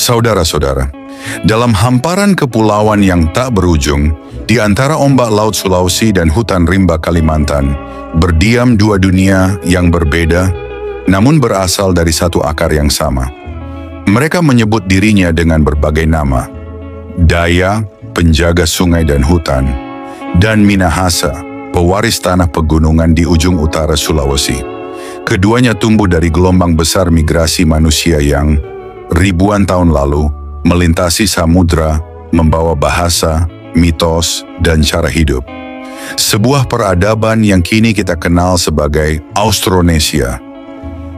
Saudara-saudara, dalam hamparan kepulauan yang tak berujung, di antara ombak Laut Sulawesi dan hutan rimba Kalimantan, berdiam dua dunia yang berbeda, namun berasal dari satu akar yang sama. Mereka menyebut dirinya dengan berbagai nama: Daya, penjaga sungai dan hutan, dan Minahasa, pewaris tanah pegunungan di ujung utara Sulawesi. Keduanya tumbuh dari gelombang besar migrasi manusia yang ribuan tahun lalu melintasi samudra, membawa bahasa, mitos, dan cara hidup. Sebuah peradaban yang kini kita kenal sebagai Austronesia.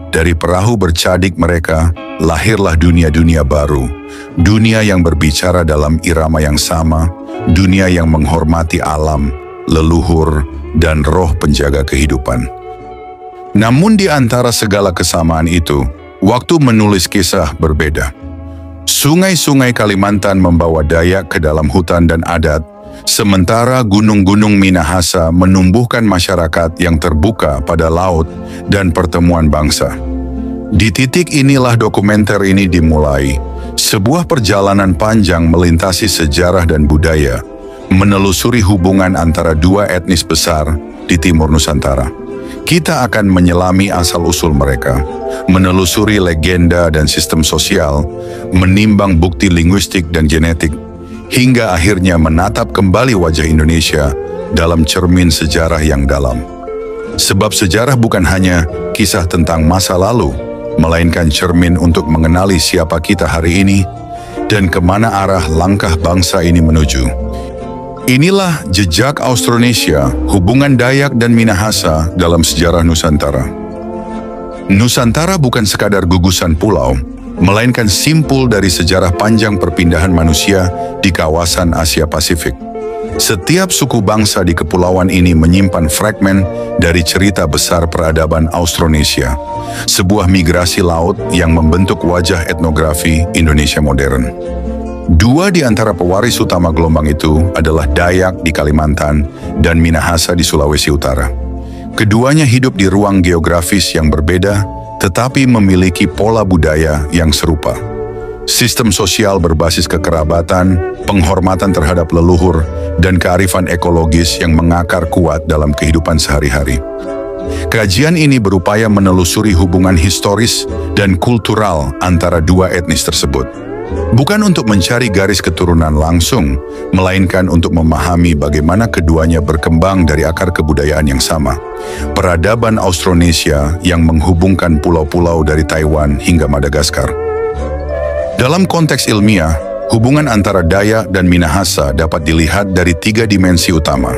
Dari perahu bercadik mereka, lahirlah dunia-dunia baru. Dunia yang berbicara dalam irama yang sama, dunia yang menghormati alam, leluhur, dan roh penjaga kehidupan. Namun di antara segala kesamaan itu, waktu menulis kisah berbeda. Sungai-sungai Kalimantan membawa Dayak ke dalam hutan dan adat, sementara gunung-gunung Minahasa menumbuhkan masyarakat yang terbuka pada laut dan pertemuan bangsa. Di titik inilah dokumenter ini dimulai, sebuah perjalanan panjang melintasi sejarah dan budaya, menelusuri hubungan antara dua etnis besar di timur Nusantara. Kita akan menyelami asal-usul mereka, menelusuri legenda dan sistem sosial, menimbang bukti linguistik dan genetik, hingga akhirnya menatap kembali wajah Indonesia dalam cermin sejarah yang dalam. Sebab sejarah bukan hanya kisah tentang masa lalu, melainkan cermin untuk mengenali siapa kita hari ini dan kemana arah langkah bangsa ini menuju. Inilah jejak Austronesia, hubungan Dayak dan Minahasa dalam sejarah Nusantara. Nusantara bukan sekadar gugusan pulau, melainkan simpul dari sejarah panjang perpindahan manusia di kawasan Asia Pasifik. Setiap suku bangsa di kepulauan ini menyimpan fragmen dari cerita besar peradaban Austronesia, sebuah migrasi laut yang membentuk wajah etnografi Indonesia modern. Dua di antara pewaris utama gelombang itu adalah Dayak di Kalimantan dan Minahasa di Sulawesi Utara. Keduanya hidup di ruang geografis yang berbeda, tetapi memiliki pola budaya yang serupa. Sistem sosial berbasis kekerabatan, penghormatan terhadap leluhur, dan kearifan ekologis yang mengakar kuat dalam kehidupan sehari-hari. Kajian ini berupaya menelusuri hubungan historis dan kultural antara dua etnis tersebut. Bukan untuk mencari garis keturunan langsung, melainkan untuk memahami bagaimana keduanya berkembang dari akar kebudayaan yang sama. Peradaban Austronesia yang menghubungkan pulau-pulau dari Taiwan hingga Madagaskar. Dalam konteks ilmiah, hubungan antara Dayak dan Minahasa dapat dilihat dari tiga dimensi utama.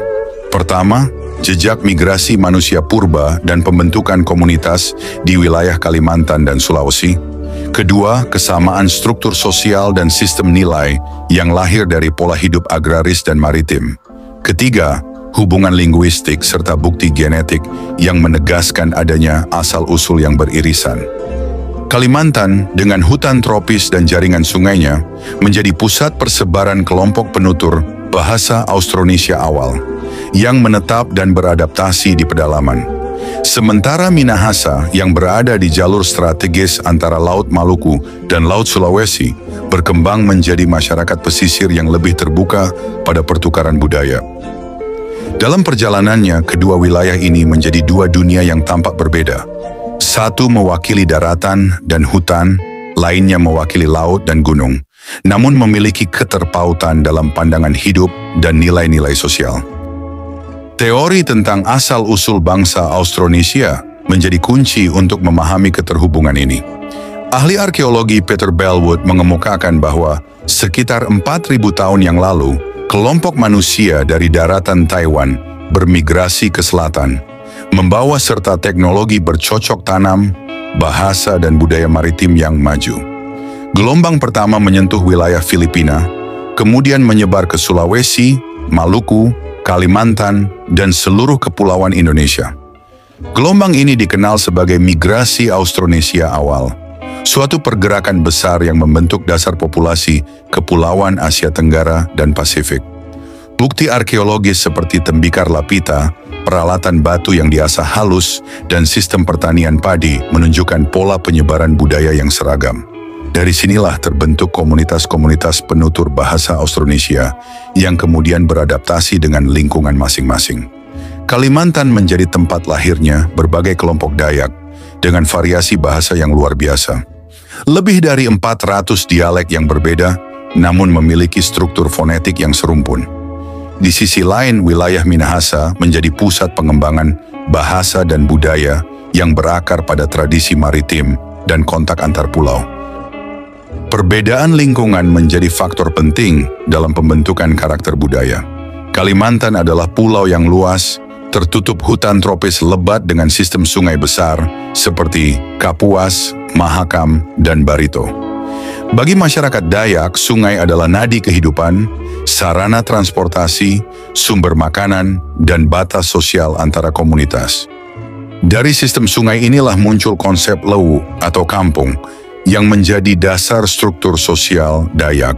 Pertama, jejak migrasi manusia purba dan pembentukan komunitas di wilayah Kalimantan dan Sulawesi. Kedua, kesamaan struktur sosial dan sistem nilai yang lahir dari pola hidup agraris dan maritim. Ketiga, hubungan linguistik serta bukti genetik yang menegaskan adanya asal-usul yang beririsan. Kalimantan, dengan hutan tropis dan jaringan sungainya, menjadi pusat persebaran kelompok penutur bahasa Austronesia awal, yang menetap dan beradaptasi di pedalaman. Sementara Minahasa yang berada di jalur strategis antara Laut Maluku dan Laut Sulawesi berkembang menjadi masyarakat pesisir yang lebih terbuka pada pertukaran budaya. Dalam perjalanannya, kedua wilayah ini menjadi dua dunia yang tampak berbeda. Satu mewakili daratan dan hutan, lainnya mewakili laut dan gunung, namun memiliki keterpautan dalam pandangan hidup dan nilai-nilai sosial. Teori tentang asal-usul bangsa Austronesia menjadi kunci untuk memahami keterhubungan ini. Ahli arkeologi Peter Bellwood mengemukakan bahwa sekitar 4.000 tahun yang lalu, kelompok manusia dari daratan Taiwan bermigrasi ke selatan, membawa serta teknologi bercocok tanam, bahasa dan budaya maritim yang maju. Gelombang pertama menyentuh wilayah Filipina, kemudian menyebar ke Sulawesi, Maluku, Kalimantan, dan seluruh kepulauan Indonesia. Gelombang ini dikenal sebagai migrasi Austronesia awal, suatu pergerakan besar yang membentuk dasar populasi kepulauan Asia Tenggara dan Pasifik. Bukti arkeologis seperti tembikar lapita, peralatan batu yang diasah halus, dan sistem pertanian padi menunjukkan pola penyebaran budaya yang seragam. Dari sinilah terbentuk komunitas-komunitas penutur bahasa Austronesia yang kemudian beradaptasi dengan lingkungan masing-masing. Kalimantan menjadi tempat lahirnya berbagai kelompok Dayak dengan variasi bahasa yang luar biasa. Lebih dari 400 dialek yang berbeda, namun memiliki struktur fonetik yang serumpun. Di sisi lain, wilayah Minahasa menjadi pusat pengembangan bahasa dan budaya yang berakar pada tradisi maritim dan kontak antar pulau. Perbedaan lingkungan menjadi faktor penting dalam pembentukan karakter budaya. Kalimantan adalah pulau yang luas, tertutup hutan tropis lebat dengan sistem sungai besar seperti Kapuas, Mahakam, dan Barito. Bagi masyarakat Dayak, sungai adalah nadi kehidupan, sarana transportasi, sumber makanan, dan batas sosial antara komunitas. Dari sistem sungai inilah muncul konsep lewu atau kampung yang menjadi dasar struktur sosial Dayak.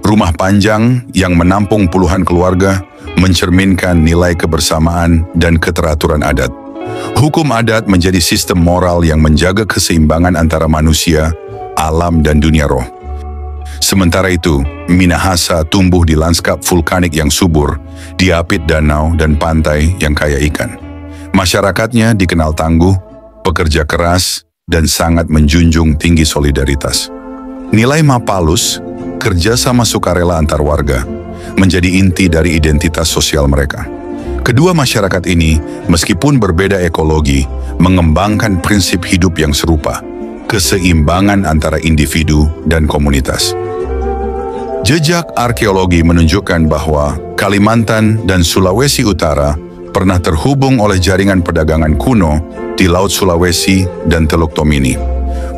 Rumah panjang yang menampung puluhan keluarga mencerminkan nilai kebersamaan dan keteraturan adat. Hukum adat menjadi sistem moral yang menjaga keseimbangan antara manusia, alam, dan dunia roh. Sementara itu, Minahasa tumbuh di lanskap vulkanik yang subur, diapit danau dan pantai yang kaya ikan. Masyarakatnya dikenal tangguh, pekerja keras, dan sangat menjunjung tinggi solidaritas. Nilai Mapalus, kerjasama sukarela antar warga, menjadi inti dari identitas sosial mereka. Kedua masyarakat ini, meskipun berbeda ekologi, mengembangkan prinsip hidup yang serupa, keseimbangan antara individu dan komunitas. Jejak arkeologi menunjukkan bahwa Kalimantan dan Sulawesi Utara pernah terhubung oleh jaringan perdagangan kuno di Laut Sulawesi dan Teluk Tomini.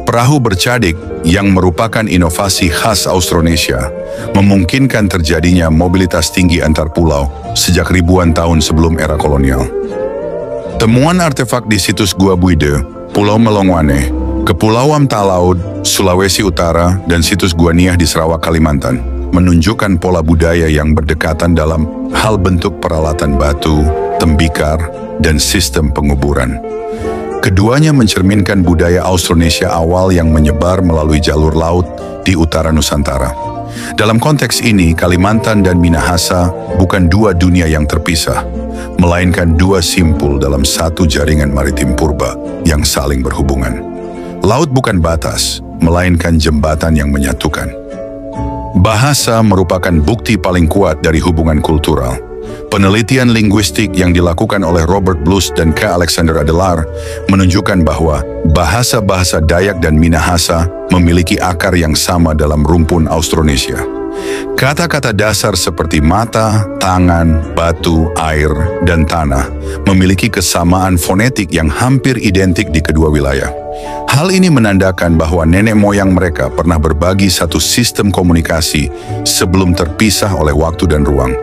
Perahu bercadik yang merupakan inovasi khas Austronesia memungkinkan terjadinya mobilitas tinggi antar pulau sejak ribuan tahun sebelum era kolonial. Temuan artefak di situs Gua Buide, Pulau Melongwane, Kepulauan Talaud, Sulawesi Utara, dan situs Gua Niah di Sarawak, Kalimantan menunjukkan pola budaya yang berdekatan dalam hal bentuk peralatan batu, tembikar, dan sistem penguburan. Keduanya mencerminkan budaya Austronesia awal yang menyebar melalui jalur laut di utara Nusantara. Dalam konteks ini, Kalimantan dan Minahasa bukan dua dunia yang terpisah, melainkan dua simpul dalam satu jaringan maritim purba yang saling berhubungan. Laut bukan batas, melainkan jembatan yang menyatukan. Bahasa merupakan bukti paling kuat dari hubungan kultural. Penelitian linguistik yang dilakukan oleh Robert Blues dan K. Alexander Adelar menunjukkan bahwa bahasa-bahasa Dayak dan Minahasa memiliki akar yang sama dalam rumpun Austronesia. Kata-kata dasar seperti mata, tangan, batu, air, dan tanah memiliki kesamaan fonetik yang hampir identik di kedua wilayah. Hal ini menandakan bahwa nenek moyang mereka pernah berbagi satu sistem komunikasi sebelum terpisah oleh waktu dan ruang.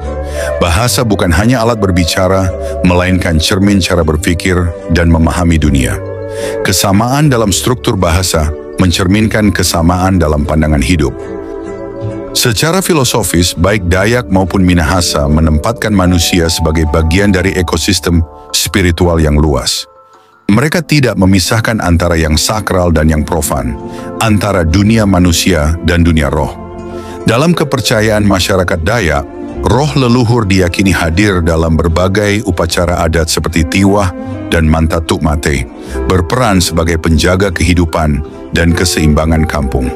Bahasa bukan hanya alat berbicara, melainkan cermin cara berpikir dan memahami dunia. Kesamaan dalam struktur bahasa mencerminkan kesamaan dalam pandangan hidup. Secara filosofis, baik Dayak maupun Minahasa menempatkan manusia sebagai bagian dari ekosistem spiritual yang luas. Mereka tidak memisahkan antara yang sakral dan yang profan, antara dunia manusia dan dunia roh. Dalam kepercayaan masyarakat Dayak, roh leluhur diyakini hadir dalam berbagai upacara adat seperti tiwah dan mantatuk mate, berperan sebagai penjaga kehidupan dan keseimbangan kampung.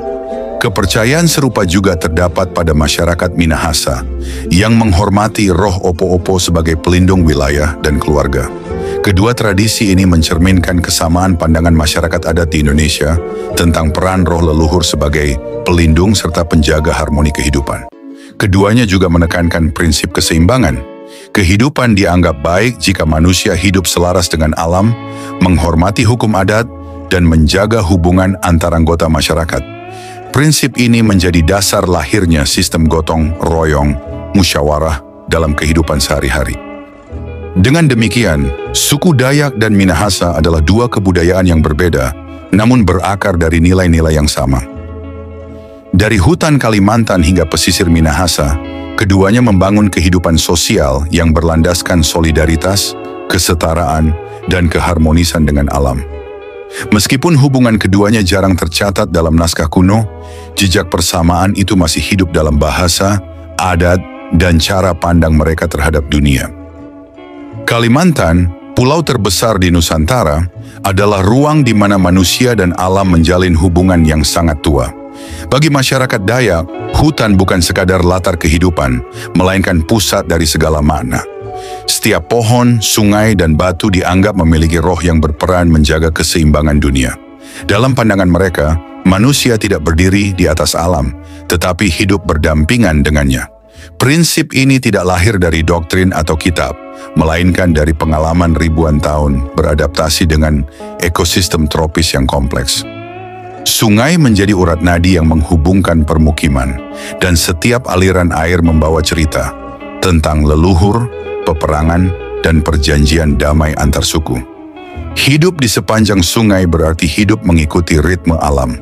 Kepercayaan serupa juga terdapat pada masyarakat Minahasa, yang menghormati roh opo-opo sebagai pelindung wilayah dan keluarga. Kedua tradisi ini mencerminkan kesamaan pandangan masyarakat adat di Indonesia tentang peran roh leluhur sebagai pelindung serta penjaga harmoni kehidupan. Keduanya juga menekankan prinsip keseimbangan. Kehidupan dianggap baik jika manusia hidup selaras dengan alam, menghormati hukum adat, dan menjaga hubungan antar anggota masyarakat. Prinsip ini menjadi dasar lahirnya sistem gotong royong, musyawarah dalam kehidupan sehari-hari. Dengan demikian, suku Dayak dan Minahasa adalah dua kebudayaan yang berbeda, namun berakar dari nilai-nilai yang sama. Dari hutan Kalimantan hingga pesisir Minahasa, keduanya membangun kehidupan sosial yang berlandaskan solidaritas, kesetaraan, dan keharmonisan dengan alam. Meskipun hubungan keduanya jarang tercatat dalam naskah kuno, jejak persamaan itu masih hidup dalam bahasa, adat, dan cara pandang mereka terhadap dunia. Kalimantan, pulau terbesar di Nusantara, adalah ruang di mana manusia dan alam menjalin hubungan yang sangat tua. Bagi masyarakat Dayak, hutan bukan sekadar latar kehidupan, melainkan pusat dari segala makna. Setiap pohon, sungai, dan batu dianggap memiliki roh yang berperan menjaga keseimbangan dunia. Dalam pandangan mereka, manusia tidak berdiri di atas alam, tetapi hidup berdampingan dengannya. Prinsip ini tidak lahir dari doktrin atau kitab, melainkan dari pengalaman ribuan tahun beradaptasi dengan ekosistem tropis yang kompleks. Sungai menjadi urat nadi yang menghubungkan permukiman, dan setiap aliran air membawa cerita tentang leluhur, peperangan, dan perjanjian damai antar suku. Hidup di sepanjang sungai berarti hidup mengikuti ritme alam.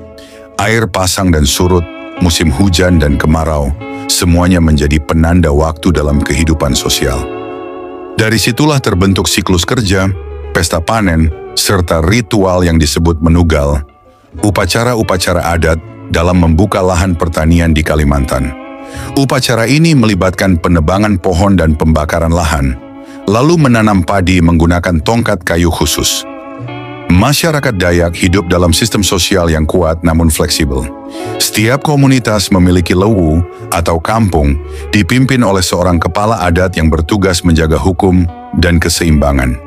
Air pasang dan surut, musim hujan dan kemarau, semuanya menjadi penanda waktu dalam kehidupan sosial. Dari situlah terbentuk siklus kerja, pesta panen, serta ritual yang disebut menugal, upacara-upacara adat dalam membuka lahan pertanian di Kalimantan. Upacara ini melibatkan penebangan pohon dan pembakaran lahan, lalu menanam padi menggunakan tongkat kayu khusus. Masyarakat Dayak hidup dalam sistem sosial yang kuat namun fleksibel. Setiap komunitas memiliki lewu atau kampung dipimpin oleh seorang kepala adat yang bertugas menjaga hukum dan keseimbangan.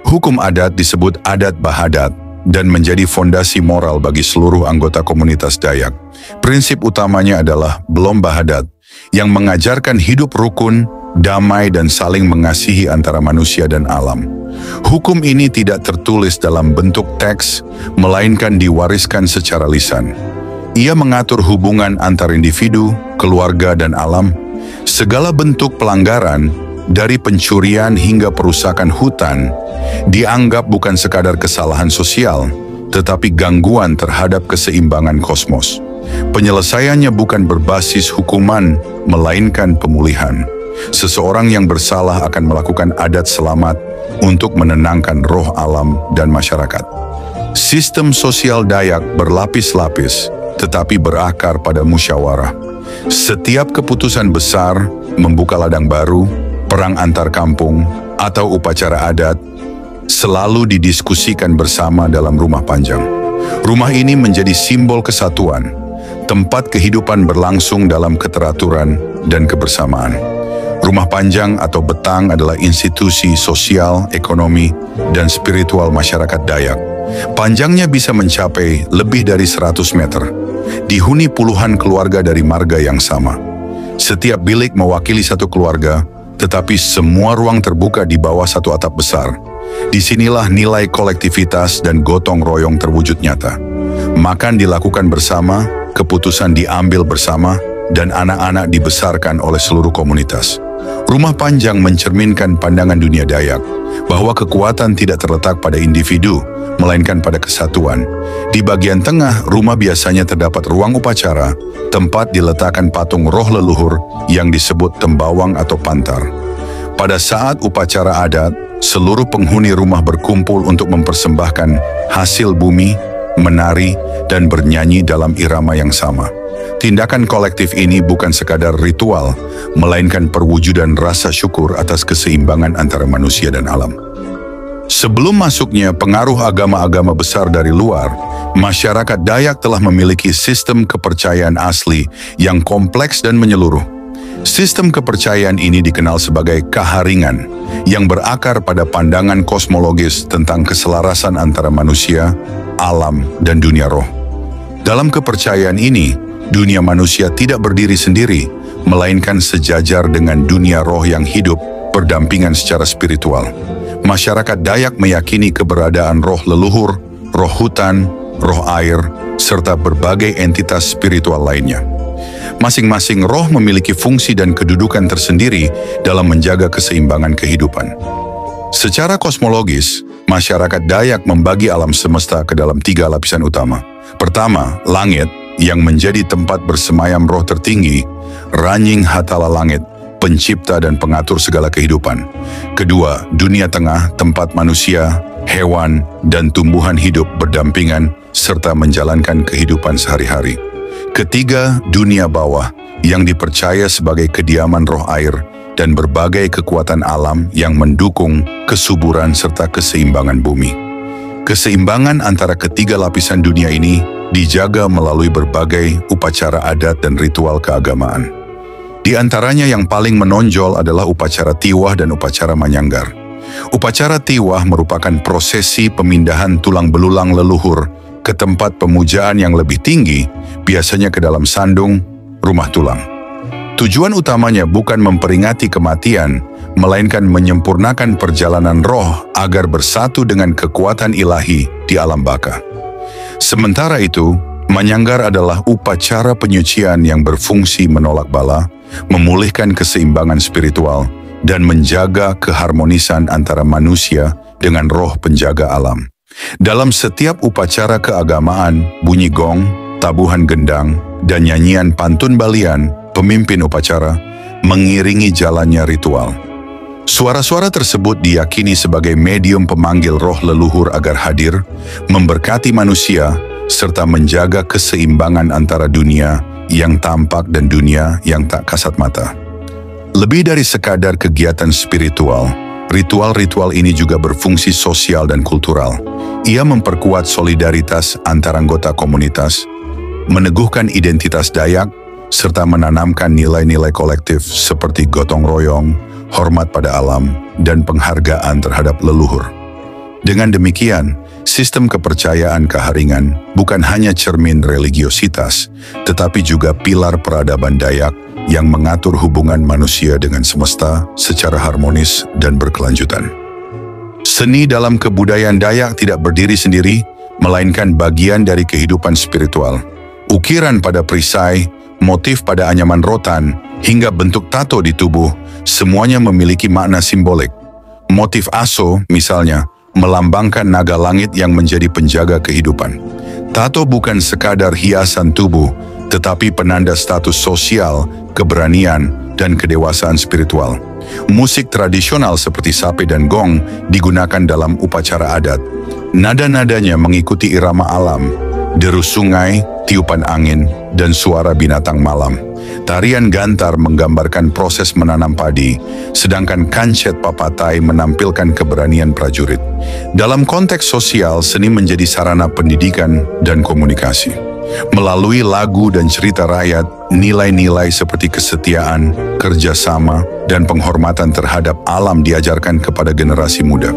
Hukum adat disebut adat bahadat dan menjadi fondasi moral bagi seluruh anggota komunitas Dayak. Prinsip utamanya adalah belom bahadat, yang mengajarkan hidup rukun, damai, dan saling mengasihi antara manusia dan alam. Hukum ini tidak tertulis dalam bentuk teks, melainkan diwariskan secara lisan. Ia mengatur hubungan antar individu, keluarga, dan alam. Segala bentuk pelanggaran, dari pencurian hingga perusakan hutan, dianggap bukan sekadar kesalahan sosial, tetapi gangguan terhadap keseimbangan kosmos. Penyelesaiannya bukan berbasis hukuman, melainkan pemulihan. Seseorang yang bersalah akan melakukan adat selamat untuk menenangkan roh alam dan masyarakat. Sistem sosial Dayak berlapis-lapis, tetapi berakar pada musyawarah. Setiap keputusan besar, membuka ladang baru, perang antar kampung, atau upacara adat, selalu didiskusikan bersama dalam rumah panjang. Rumah ini menjadi simbol kesatuan, tempat kehidupan berlangsung dalam keteraturan dan kebersamaan. Rumah panjang atau betang adalah institusi sosial, ekonomi, dan spiritual masyarakat Dayak. Panjangnya bisa mencapai lebih dari 100 meter. Dihuni puluhan keluarga dari marga yang sama. Setiap bilik mewakili satu keluarga, tetapi semua ruang terbuka di bawah satu atap besar. Disinilah nilai kolektivitas dan gotong royong terwujud nyata. Makan dilakukan bersama, keputusan diambil bersama, dan anak-anak dibesarkan oleh seluruh komunitas. Rumah panjang mencerminkan pandangan dunia Dayak, bahwa kekuatan tidak terletak pada individu, melainkan pada kesatuan. Di bagian tengah, rumah biasanya terdapat ruang upacara, tempat diletakkan patung roh leluhur yang disebut tembawang atau pantar. Pada saat upacara adat, seluruh penghuni rumah berkumpul untuk mempersembahkan hasil bumi, menari, dan bernyanyi dalam irama yang sama. Tindakan kolektif ini bukan sekadar ritual, melainkan perwujudan rasa syukur atas keseimbangan antara manusia dan alam. Sebelum masuknya pengaruh agama-agama besar dari luar, masyarakat Dayak telah memiliki sistem kepercayaan asli yang kompleks dan menyeluruh. Sistem kepercayaan ini dikenal sebagai kaharingan, yang berakar pada pandangan kosmologis tentang keselarasan antara manusia, alam, dan dunia roh. Dalam kepercayaan ini, dunia manusia tidak berdiri sendiri, melainkan sejajar dengan dunia roh yang hidup berdampingan secara spiritual. Masyarakat Dayak meyakini keberadaan roh leluhur, roh hutan, roh air, serta berbagai entitas spiritual lainnya. Masing-masing roh memiliki fungsi dan kedudukan tersendiri dalam menjaga keseimbangan kehidupan. Secara kosmologis, masyarakat Dayak membagi alam semesta ke dalam 3 lapisan utama. Pertama, langit, yang menjadi tempat bersemayam roh tertinggi, Ranying Hatala Langit, pencipta dan pengatur segala kehidupan. Kedua, dunia tengah, tempat manusia, hewan, dan tumbuhan hidup berdampingan serta menjalankan kehidupan sehari-hari. Ketiga, dunia bawah yang dipercaya sebagai kediaman roh air dan berbagai kekuatan alam yang mendukung kesuburan serta keseimbangan bumi. Keseimbangan antara ketiga lapisan dunia ini dijaga melalui berbagai upacara adat dan ritual keagamaan. Di antaranya yang paling menonjol adalah upacara tiwah dan upacara manyanggar. Upacara tiwah merupakan prosesi pemindahan tulang belulang leluhur ke tempat pemujaan yang lebih tinggi, biasanya ke dalam sandung, rumah tulang. Tujuan utamanya bukan memperingati kematian, melainkan menyempurnakan perjalanan roh agar bersatu dengan kekuatan ilahi di alam baka. Sementara itu, manyanggar adalah upacara penyucian yang berfungsi menolak bala, memulihkan keseimbangan spiritual, dan menjaga keharmonisan antara manusia dengan roh penjaga alam. Dalam setiap upacara keagamaan, bunyi gong, tabuhan gendang, dan nyanyian pantun balian, pemimpin upacara mengiringi jalannya ritual. Suara-suara tersebut diyakini sebagai medium pemanggil roh leluhur agar hadir, memberkati manusia, serta menjaga keseimbangan antara dunia yang tampak dan dunia yang tak kasat mata. Lebih dari sekadar kegiatan spiritual, ritual-ritual ini juga berfungsi sosial dan kultural. Ia memperkuat solidaritas antar anggota komunitas, meneguhkan identitas Dayak, serta menanamkan nilai-nilai kolektif seperti gotong royong, hormat pada alam, dan penghargaan terhadap leluhur. Dengan demikian, sistem kepercayaan Kaharingan bukan hanya cermin religiositas, tetapi juga pilar peradaban Dayak yang mengatur hubungan manusia dengan semesta secara harmonis dan berkelanjutan. Seni dalam kebudayaan Dayak tidak berdiri sendiri, melainkan bagian dari kehidupan spiritual. Ukiran pada perisai, motif pada anyaman rotan, hingga bentuk tato di tubuh, semuanya memiliki makna simbolik. Motif aso, misalnya, melambangkan naga langit yang menjadi penjaga kehidupan. Tato bukan sekadar hiasan tubuh, tetapi penanda status sosial, keberanian, dan kedewasaan spiritual. Musik tradisional seperti sape dan gong digunakan dalam upacara adat. Nada-nadanya mengikuti irama alam, deru sungai, tiupan angin, dan suara binatang malam. Tarian gantar menggambarkan proses menanam padi, sedangkan kancet papatai menampilkan keberanian prajurit. Dalam konteks sosial, seni menjadi sarana pendidikan dan komunikasi. Melalui lagu dan cerita rakyat, nilai-nilai seperti kesetiaan, kerjasama, dan penghormatan terhadap alam diajarkan kepada generasi muda.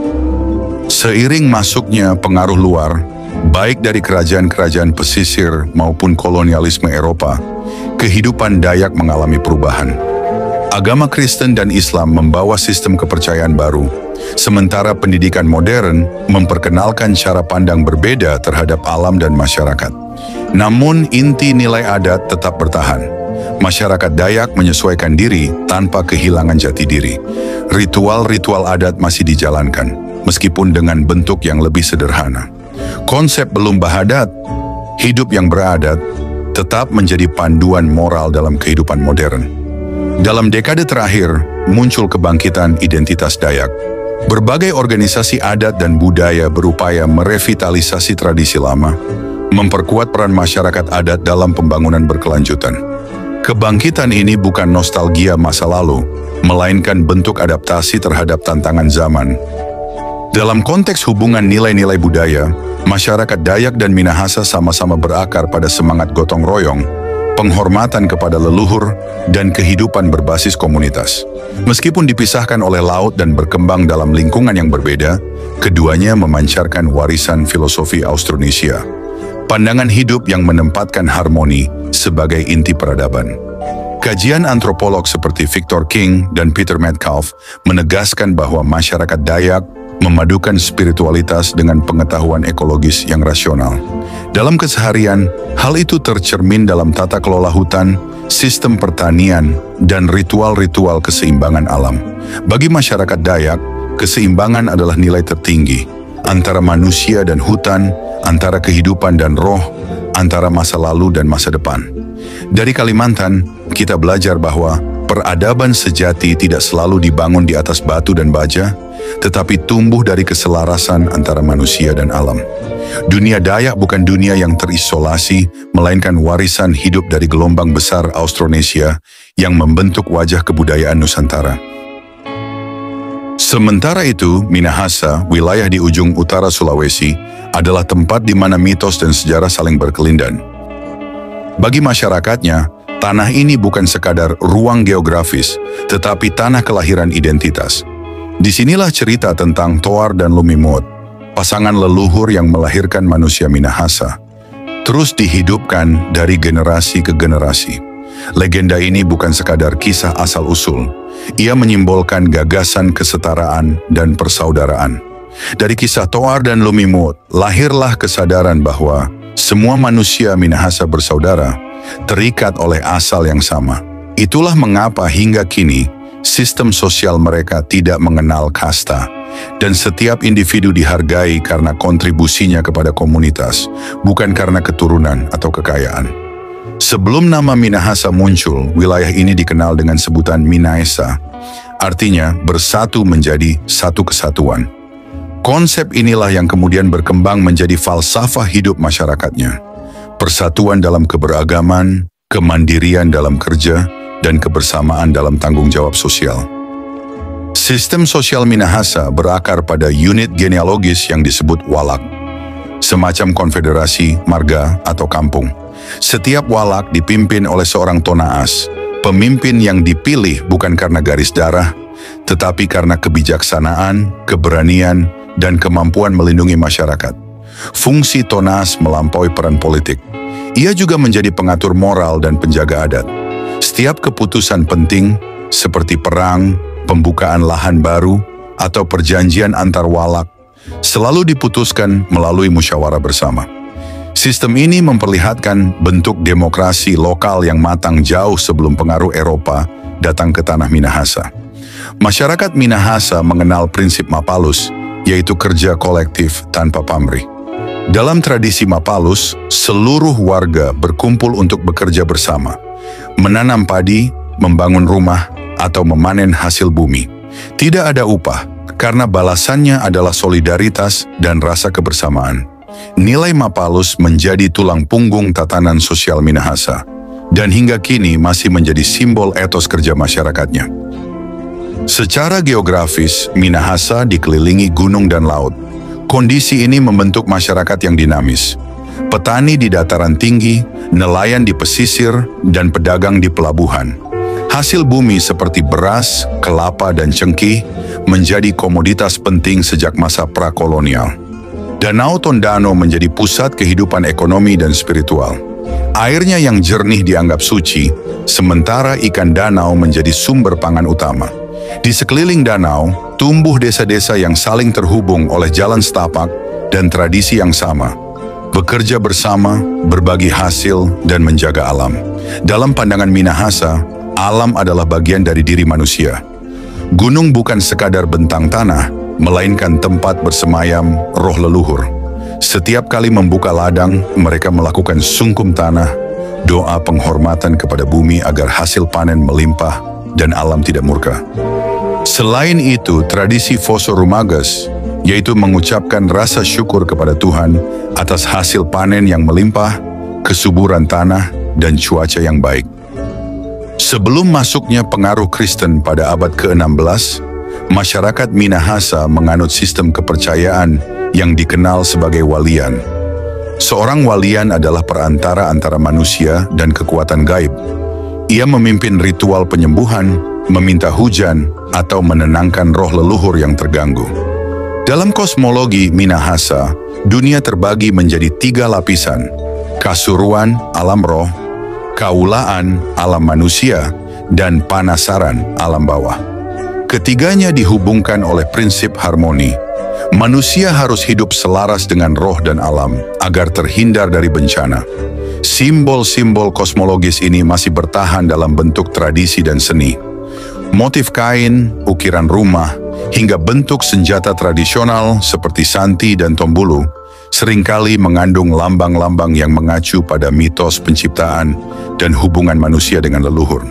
Seiring masuknya pengaruh luar, baik dari kerajaan-kerajaan pesisir maupun kolonialisme Eropa, kehidupan Dayak mengalami perubahan. Agama Kristen dan Islam membawa sistem kepercayaan baru, sementara pendidikan modern memperkenalkan cara pandang berbeda terhadap alam dan masyarakat. Namun inti nilai adat tetap bertahan. Masyarakat Dayak menyesuaikan diri tanpa kehilangan jati diri. Ritual-ritual adat masih dijalankan, meskipun dengan bentuk yang lebih sederhana. Konsep belum bahadat, hidup yang beradat, tetap menjadi panduan moral dalam kehidupan modern. Dalam dekade terakhir, muncul kebangkitan identitas Dayak. Berbagai organisasi adat dan budaya berupaya merevitalisasi tradisi lama, memperkuat peran masyarakat adat dalam pembangunan berkelanjutan. Kebangkitan ini bukan nostalgia masa lalu, melainkan bentuk adaptasi terhadap tantangan zaman. Dalam konteks hubungan nilai-nilai budaya, masyarakat Dayak dan Minahasa sama-sama berakar pada semangat gotong royong, penghormatan kepada leluhur, dan kehidupan berbasis komunitas. Meskipun dipisahkan oleh laut dan berkembang dalam lingkungan yang berbeda, keduanya memancarkan warisan filosofi Austronesia. Pandangan hidup yang menempatkan harmoni sebagai inti peradaban. Kajian antropolog seperti Victor King dan Peter Metcalf menegaskan bahwa masyarakat Dayak memadukan spiritualitas dengan pengetahuan ekologis yang rasional. Dalam keseharian, hal itu tercermin dalam tata kelola hutan, sistem pertanian, dan ritual-ritual keseimbangan alam. Bagi masyarakat Dayak, keseimbangan adalah nilai tertinggi antara manusia dan hutan, antara kehidupan dan roh, antara masa lalu dan masa depan. Dari Kalimantan, kita belajar bahwa peradaban sejati tidak selalu dibangun di atas batu dan baja, tetapi tumbuh dari keselarasan antara manusia dan alam. Dunia Dayak bukan dunia yang terisolasi, melainkan warisan hidup dari gelombang besar Austronesia yang membentuk wajah kebudayaan Nusantara. Sementara itu, Minahasa, wilayah di ujung utara Sulawesi, adalah tempat di mana mitos dan sejarah saling berkelindan. Bagi masyarakatnya, tanah ini bukan sekadar ruang geografis, tetapi tanah kelahiran identitas. Disinilah cerita tentang Toar dan Lumimut, pasangan leluhur yang melahirkan manusia Minahasa, terus dihidupkan dari generasi ke generasi. Legenda ini bukan sekadar kisah asal-usul, ia menyimbolkan gagasan kesetaraan dan persaudaraan. Dari kisah Toar dan Lumimut, lahirlah kesadaran bahwa semua manusia Minahasa bersaudara, terikat oleh asal yang sama. Itulah mengapa hingga kini, sistem sosial mereka tidak mengenal kasta, dan setiap individu dihargai karena kontribusinya kepada komunitas, bukan karena keturunan atau kekayaan. Sebelum nama Minahasa muncul, wilayah ini dikenal dengan sebutan Minaesa, artinya bersatu menjadi satu kesatuan. Konsep inilah yang kemudian berkembang menjadi falsafah hidup masyarakatnya. Persatuan dalam keberagaman, kemandirian dalam kerja, dan kebersamaan dalam tanggung jawab sosial. Sistem sosial Minahasa berakar pada unit genealogis yang disebut walak, semacam konfederasi, marga, atau kampung. Setiap walak dipimpin oleh seorang tonaas, pemimpin yang dipilih bukan karena garis darah, tetapi karena kebijaksanaan, keberanian, dan kemampuan melindungi masyarakat. Fungsi tonaas melampaui peran politik. Ia juga menjadi pengatur moral dan penjaga adat. Setiap keputusan penting, seperti perang, pembukaan lahan baru, atau perjanjian antar walak, selalu diputuskan melalui musyawarah bersama. Sistem ini memperlihatkan bentuk demokrasi lokal yang matang jauh sebelum pengaruh Eropa datang ke tanah Minahasa. Masyarakat Minahasa mengenal prinsip Mapalus, yaitu kerja kolektif tanpa pamrih. Dalam tradisi Mapalus, seluruh warga berkumpul untuk bekerja bersama, menanam padi, membangun rumah, atau memanen hasil bumi. Tidak ada upah, karena balasannya adalah solidaritas dan rasa kebersamaan. Nilai Mapalus menjadi tulang punggung tatanan sosial Minahasa, dan hingga kini masih menjadi simbol etos kerja masyarakatnya. Secara geografis, Minahasa dikelilingi gunung dan laut. Kondisi ini membentuk masyarakat yang dinamis. Petani di dataran tinggi, nelayan di pesisir, dan pedagang di pelabuhan. Hasil bumi seperti beras, kelapa, dan cengkih menjadi komoditas penting sejak masa prakolonial. Danau Tondano menjadi pusat kehidupan ekonomi dan spiritual. Airnya yang jernih dianggap suci, sementara ikan danau menjadi sumber pangan utama. Di sekeliling danau, tumbuh desa-desa yang saling terhubung oleh jalan setapak dan tradisi yang sama. Bekerja bersama, berbagi hasil, dan menjaga alam. Dalam pandangan Minahasa, alam adalah bagian dari diri manusia. Gunung bukan sekadar bentang tanah, melainkan tempat bersemayam roh leluhur. Setiap kali membuka ladang, mereka melakukan sungkum tanah, doa penghormatan kepada bumi agar hasil panen melimpah dan alam tidak murka. Selain itu, tradisi Foso Rumagas, yaitu mengucapkan rasa syukur kepada Tuhan atas hasil panen yang melimpah, kesuburan tanah, dan cuaca yang baik. Sebelum masuknya pengaruh Kristen pada abad ke-16, masyarakat Minahasa menganut sistem kepercayaan yang dikenal sebagai walian. Seorang walian adalah perantara antara manusia dan kekuatan gaib. Ia memimpin ritual penyembuhan, meminta hujan, atau menenangkan roh leluhur yang terganggu. Dalam kosmologi Minahasa, dunia terbagi menjadi 3 lapisan: kasuruan, alam roh; kaulaan, alam manusia; dan panasaran, alam bawah. Ketiganya dihubungkan oleh prinsip harmoni. Manusia harus hidup selaras dengan roh dan alam agar terhindar dari bencana. Simbol-simbol kosmologis ini masih bertahan dalam bentuk tradisi dan seni. Motif kain, ukiran rumah, hingga bentuk senjata tradisional seperti santi dan tombulu seringkali mengandung lambang-lambang yang mengacu pada mitos penciptaan dan hubungan manusia dengan leluhur.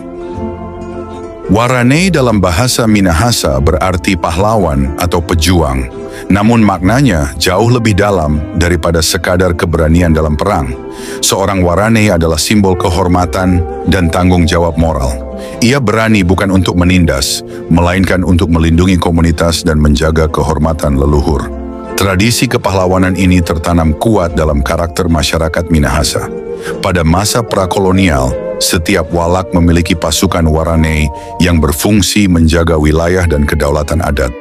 Waranei dalam bahasa Minahasa berarti pahlawan atau pejuang, namun maknanya jauh lebih dalam daripada sekadar keberanian dalam perang. Seorang Waranei adalah simbol kehormatan dan tanggung jawab moral. Ia berani bukan untuk menindas, melainkan untuk melindungi komunitas dan menjaga kehormatan leluhur. Tradisi kepahlawanan ini tertanam kuat dalam karakter masyarakat Minahasa. Pada masa prakolonial, setiap walak memiliki pasukan Waranei yang berfungsi menjaga wilayah dan kedaulatan adat.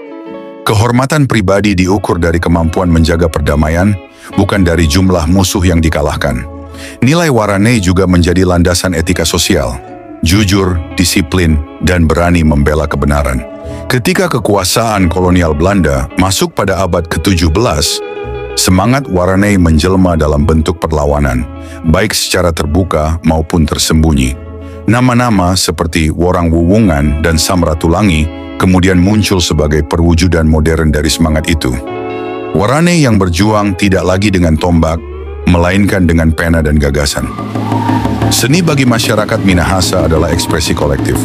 Kehormatan pribadi diukur dari kemampuan menjaga perdamaian, bukan dari jumlah musuh yang dikalahkan. Nilai Waranei juga menjadi landasan etika sosial, jujur, disiplin, dan berani membela kebenaran. Ketika kekuasaan kolonial Belanda masuk pada abad ke-17, semangat Waranei menjelma dalam bentuk perlawanan, baik secara terbuka maupun tersembunyi. Nama-nama seperti Worangwuwungan dan Samratulangi kemudian muncul sebagai perwujudan modern dari semangat itu. Waranei yang berjuang tidak lagi dengan tombak, melainkan dengan pena dan gagasan. Seni bagi masyarakat Minahasa adalah ekspresi kolektif.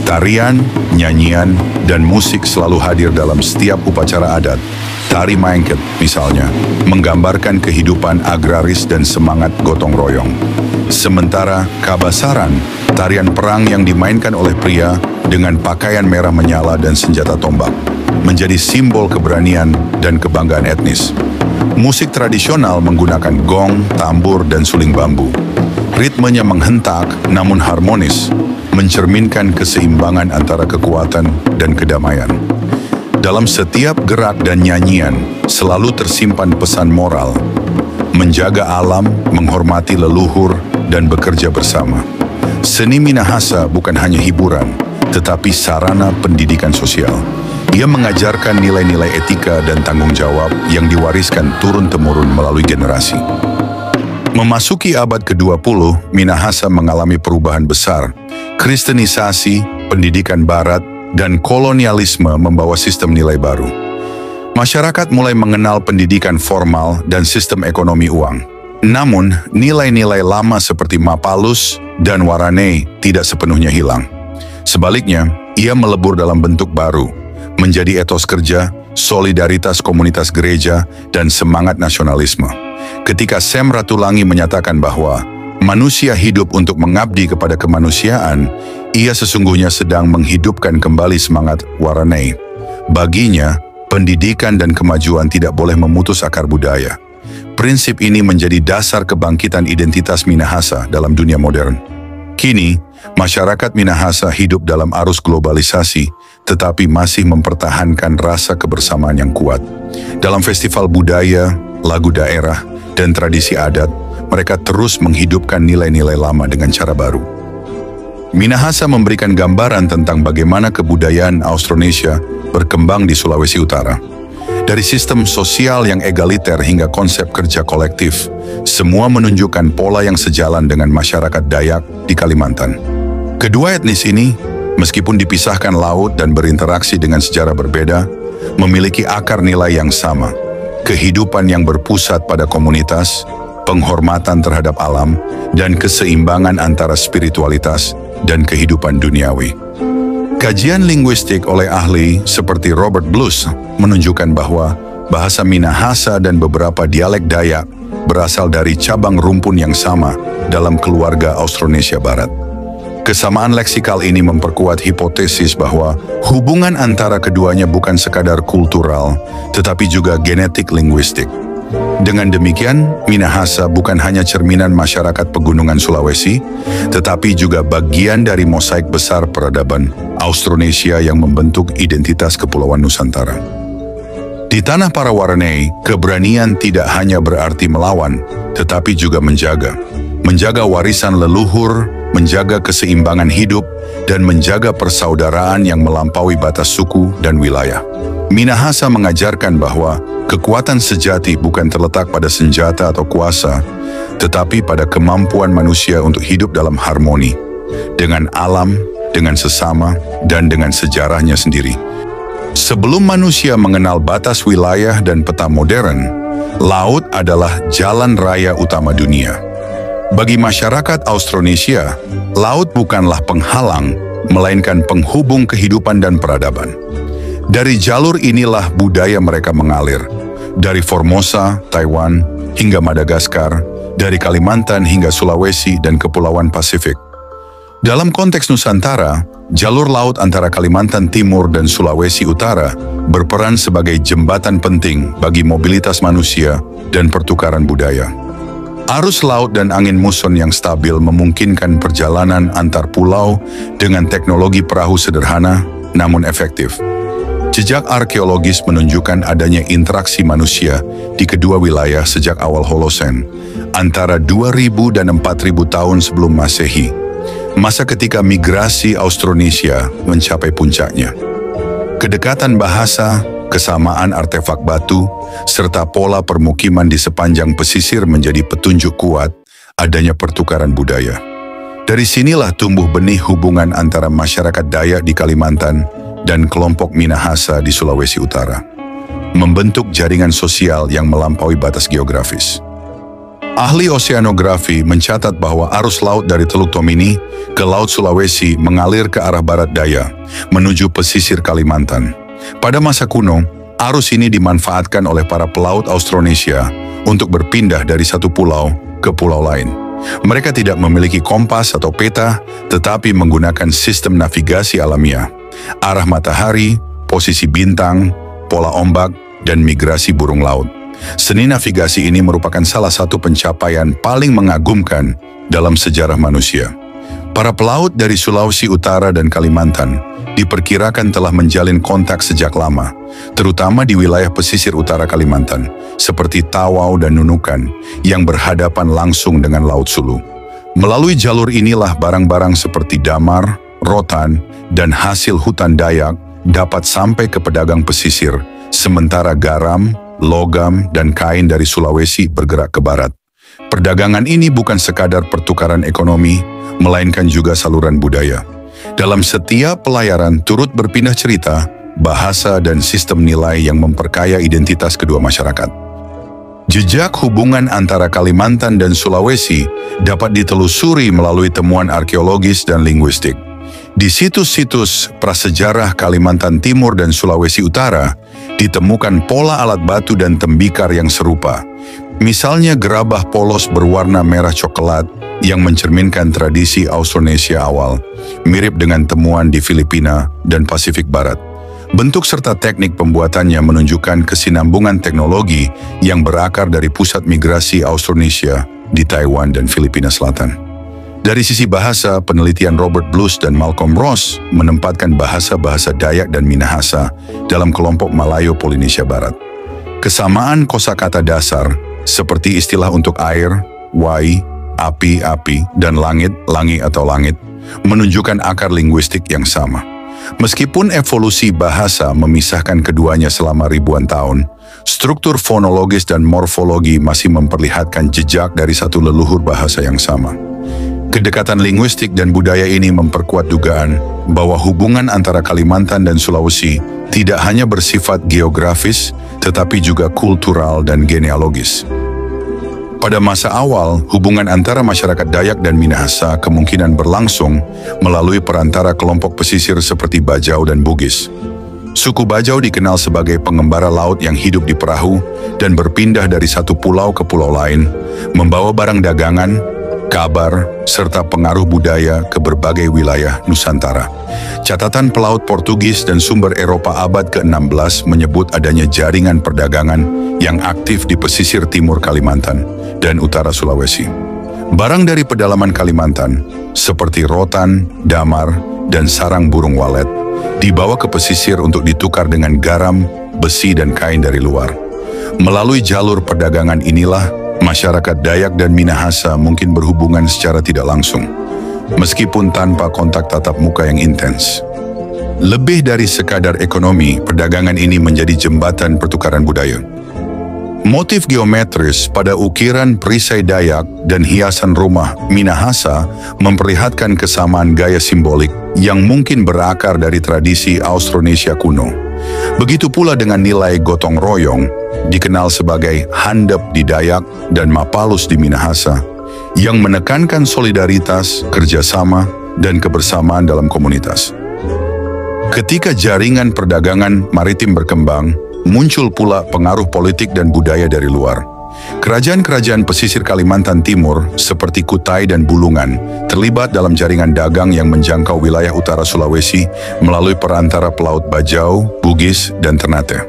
Tarian, nyanyian, dan musik selalu hadir dalam setiap upacara adat. Tari Maengket, misalnya, menggambarkan kehidupan agraris dan semangat gotong royong. Sementara Kabasaran, tarian perang yang dimainkan oleh pria dengan pakaian merah menyala dan senjata tombak, menjadi simbol keberanian dan kebanggaan etnis. Musik tradisional menggunakan gong, tambur, dan suling bambu. Ritmenya menghentak namun harmonis, mencerminkan keseimbangan antara kekuatan dan kedamaian. Dalam setiap gerak dan nyanyian selalu tersimpan pesan moral, menjaga alam, menghormati leluhur, dan bekerja bersama. Seni Minahasa bukan hanya hiburan, tetapi sarana pendidikan sosial. Ia mengajarkan nilai-nilai etika dan tanggung jawab yang diwariskan turun-temurun melalui generasi. Memasuki abad ke-20, Minahasa mengalami perubahan besar. Kristenisasi, pendidikan barat, dan kolonialisme membawa sistem nilai baru. Masyarakat mulai mengenal pendidikan formal dan sistem ekonomi uang. Namun, nilai-nilai lama seperti Mapalus dan Waranei tidak sepenuhnya hilang. Sebaliknya, ia melebur dalam bentuk baru, menjadi etos kerja, solidaritas komunitas gereja, dan semangat nasionalisme. Ketika Samratulangi menyatakan bahwa manusia hidup untuk mengabdi kepada kemanusiaan, ia sesungguhnya sedang menghidupkan kembali semangat Waranei. Baginya, pendidikan dan kemajuan tidak boleh memutus akar budaya. Prinsip ini menjadi dasar kebangkitan identitas Minahasa dalam dunia modern. Kini, masyarakat Minahasa hidup dalam arus globalisasi, tetapi masih mempertahankan rasa kebersamaan yang kuat. Dalam festival budaya, lagu daerah, dan tradisi adat, mereka terus menghidupkan nilai-nilai lama dengan cara baru. Minahasa memberikan gambaran tentang bagaimana kebudayaan Austronesia berkembang di Sulawesi Utara. Dari sistem sosial yang egaliter hingga konsep kerja kolektif, semua menunjukkan pola yang sejalan dengan masyarakat Dayak di Kalimantan. Kedua etnis ini, meskipun dipisahkan laut dan berinteraksi dengan sejarah berbeda, memiliki akar nilai yang sama. Kehidupan yang berpusat pada komunitas, penghormatan terhadap alam, dan keseimbangan antara spiritualitas dan kehidupan duniawi. Kajian linguistik oleh ahli seperti Robert Blues menunjukkan bahwa bahasa Minahasa dan beberapa dialek Dayak berasal dari cabang rumpun yang sama dalam keluarga Austronesia Barat. Kesamaan leksikal ini memperkuat hipotesis bahwa hubungan antara keduanya bukan sekadar kultural, tetapi juga genetik linguistik. Dengan demikian, Minahasa bukan hanya cerminan masyarakat pegunungan Sulawesi, tetapi juga bagian dari mosaik besar peradaban Austronesia yang membentuk identitas Kepulauan Nusantara. Di tanah para Waranei, keberanian tidak hanya berarti melawan, tetapi juga menjaga. Menjaga warisan leluhur, menjaga keseimbangan hidup, dan menjaga persaudaraan yang melampaui batas suku dan wilayah. Minahasa mengajarkan bahwa kekuatan sejati bukan terletak pada senjata atau kuasa, tetapi pada kemampuan manusia untuk hidup dalam harmoni, dengan alam, dengan sesama, dan dengan sejarahnya sendiri. Sebelum manusia mengenal batas wilayah dan peta modern, laut adalah jalan raya utama dunia. Bagi masyarakat Austronesia, laut bukanlah penghalang, melainkan penghubung kehidupan dan peradaban. Dari jalur inilah budaya mereka mengalir, dari Formosa, Taiwan, hingga Madagaskar, dari Kalimantan hingga Sulawesi dan Kepulauan Pasifik. Dalam konteks Nusantara, jalur laut antara Kalimantan Timur dan Sulawesi Utara berperan sebagai jembatan penting bagi mobilitas manusia dan pertukaran budaya. Arus laut dan angin muson yang stabil memungkinkan perjalanan antar pulau dengan teknologi perahu sederhana namun efektif. Jejak arkeologis menunjukkan adanya interaksi manusia di kedua wilayah sejak awal Holosen, antara 2000 dan 4000 tahun sebelum Masehi, masa ketika migrasi Austronesia mencapai puncaknya. Kedekatan bahasa, kesamaan artefak batu, serta pola permukiman di sepanjang pesisir menjadi petunjuk kuat adanya pertukaran budaya. Dari sinilah tumbuh benih hubungan antara masyarakat Dayak di Kalimantan dan kelompok Minahasa di Sulawesi Utara, membentuk jaringan sosial yang melampaui batas geografis. Ahli oseanografi mencatat bahwa arus laut dari Teluk Tomini ke Laut Sulawesi mengalir ke arah barat daya, menuju pesisir Kalimantan. Pada masa kuno, arus ini dimanfaatkan oleh para pelaut Austronesia untuk berpindah dari satu pulau ke pulau lain. Mereka tidak memiliki kompas atau peta, tetapi menggunakan sistem navigasi alamiah, arah matahari, posisi bintang, pola ombak, dan migrasi burung laut. Seni navigasi ini merupakan salah satu pencapaian paling mengagumkan dalam sejarah manusia. Para pelaut dari Sulawesi Utara dan Kalimantan diperkirakan telah menjalin kontak sejak lama, terutama di wilayah pesisir utara Kalimantan, seperti Tawau dan Nunukan, yang berhadapan langsung dengan Laut Sulu. Melalui jalur inilah barang-barang seperti damar, rotan, dan hasil hutan Dayak dapat sampai ke pedagang pesisir, sementara garam, logam, dan kain dari Sulawesi bergerak ke barat. Perdagangan ini bukan sekadar pertukaran ekonomi, melainkan juga saluran budaya. Dalam setiap pelayaran turut berpindah cerita, bahasa, dan sistem nilai yang memperkaya identitas kedua masyarakat. Jejak hubungan antara Kalimantan dan Sulawesi dapat ditelusuri melalui temuan arkeologis dan linguistik. Di situs-situs prasejarah Kalimantan Timur dan Sulawesi Utara, ditemukan pola alat batu dan tembikar yang serupa. Misalnya gerabah polos berwarna merah coklat yang mencerminkan tradisi Austronesia awal, mirip dengan temuan di Filipina dan Pasifik Barat. Bentuk serta teknik pembuatannya menunjukkan kesinambungan teknologi yang berakar dari pusat migrasi Austronesia di Taiwan dan Filipina Selatan. Dari sisi bahasa, penelitian Robert Blues dan Malcolm Ross menempatkan bahasa-bahasa Dayak dan Minahasa dalam kelompok Malayo-Polinesia Barat. Kesamaan kosakata dasar, seperti istilah untuk air, wai, api, api, dan langit, langi atau langit, menunjukkan akar linguistik yang sama. Meskipun evolusi bahasa memisahkan keduanya selama ribuan tahun, struktur fonologis dan morfologi masih memperlihatkan jejak dari satu leluhur bahasa yang sama. Kedekatan linguistik dan budaya ini memperkuat dugaan bahwa hubungan antara Kalimantan dan Sulawesi tidak hanya bersifat geografis, tetapi juga kultural dan genealogis. Pada masa awal, hubungan antara masyarakat Dayak dan Minahasa kemungkinan berlangsung melalui perantara kelompok pesisir seperti Bajau dan Bugis. Suku Bajau dikenal sebagai pengembara laut yang hidup di perahu dan berpindah dari satu pulau ke pulau lain, membawa barang dagangan, kabar, serta pengaruh budaya ke berbagai wilayah Nusantara. Catatan pelaut Portugis dan sumber Eropa abad ke-16 menyebut adanya jaringan perdagangan yang aktif di pesisir timur Kalimantan dan utara Sulawesi. Barang dari pedalaman Kalimantan, seperti rotan, damar, dan sarang burung walet, dibawa ke pesisir untuk ditukar dengan garam, besi, dan kain dari luar. Melalui jalur perdagangan inilah, masyarakat Dayak dan Minahasa mungkin berhubungan secara tidak langsung, meskipun tanpa kontak tatap muka yang intens. Lebih dari sekadar ekonomi, perdagangan ini menjadi jembatan pertukaran budaya. Motif geometris pada ukiran perisai Dayak dan hiasan rumah Minahasa memperlihatkan kesamaan gaya simbolik yang mungkin berakar dari tradisi Austronesia kuno. Begitu pula dengan nilai gotong royong, dikenal sebagai handap di Dayak dan mapalus di Minahasa, yang menekankan solidaritas, kerjasama, dan kebersamaan dalam komunitas. Ketika jaringan perdagangan maritim berkembang, muncul pula pengaruh politik dan budaya dari luar. Kerajaan-kerajaan pesisir Kalimantan Timur seperti Kutai dan Bulungan terlibat dalam jaringan dagang yang menjangkau wilayah utara Sulawesi melalui perantara Pelaut Bajau, Bugis, dan Ternate.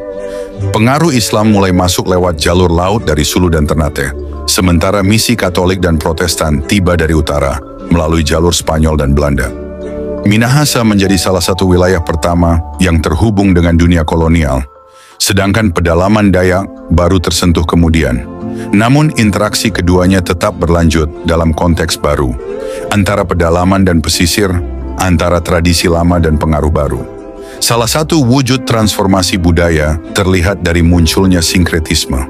Pengaruh Islam mulai masuk lewat jalur laut dari Sulu dan Ternate, sementara misi Katolik dan Protestan tiba dari utara melalui jalur Spanyol dan Belanda. Minahasa menjadi salah satu wilayah pertama yang terhubung dengan dunia kolonial, sedangkan pedalaman Dayak baru tersentuh kemudian. Namun interaksi keduanya tetap berlanjut dalam konteks baru, antara pedalaman dan pesisir, antara tradisi lama dan pengaruh baru. Salah satu wujud transformasi budaya terlihat dari munculnya sinkretisme,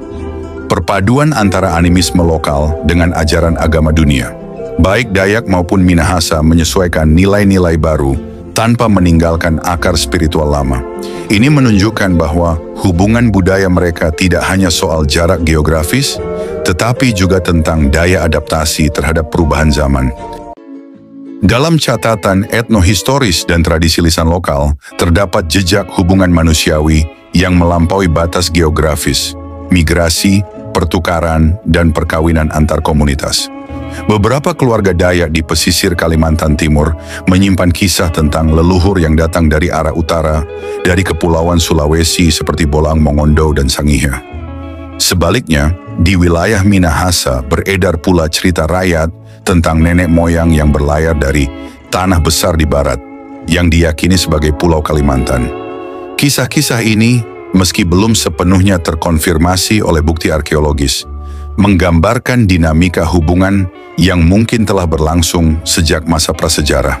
perpaduan antara animisme lokal dengan ajaran agama dunia. Baik Dayak maupun Minahasa menyesuaikan nilai-nilai baru tanpa meninggalkan akar spiritual lama. Ini menunjukkan bahwa hubungan budaya mereka tidak hanya soal jarak geografis, tetapi juga tentang daya adaptasi terhadap perubahan zaman. Dalam catatan etnohistoris dan tradisi lisan lokal, terdapat jejak hubungan manusiawi yang melampaui batas geografis, migrasi, pertukaran, dan perkawinan antar komunitas. Beberapa keluarga Dayak di pesisir Kalimantan Timur menyimpan kisah tentang leluhur yang datang dari arah utara, dari kepulauan Sulawesi seperti Bolang Mongondo dan Sangihe. Sebaliknya, di wilayah Minahasa beredar pula cerita rakyat tentang nenek moyang yang berlayar dari tanah besar di barat, yang diyakini sebagai Pulau Kalimantan. Kisah-kisah ini, meski belum sepenuhnya terkonfirmasi oleh bukti arkeologis, menggambarkan dinamika hubungan yang mungkin telah berlangsung sejak masa prasejarah.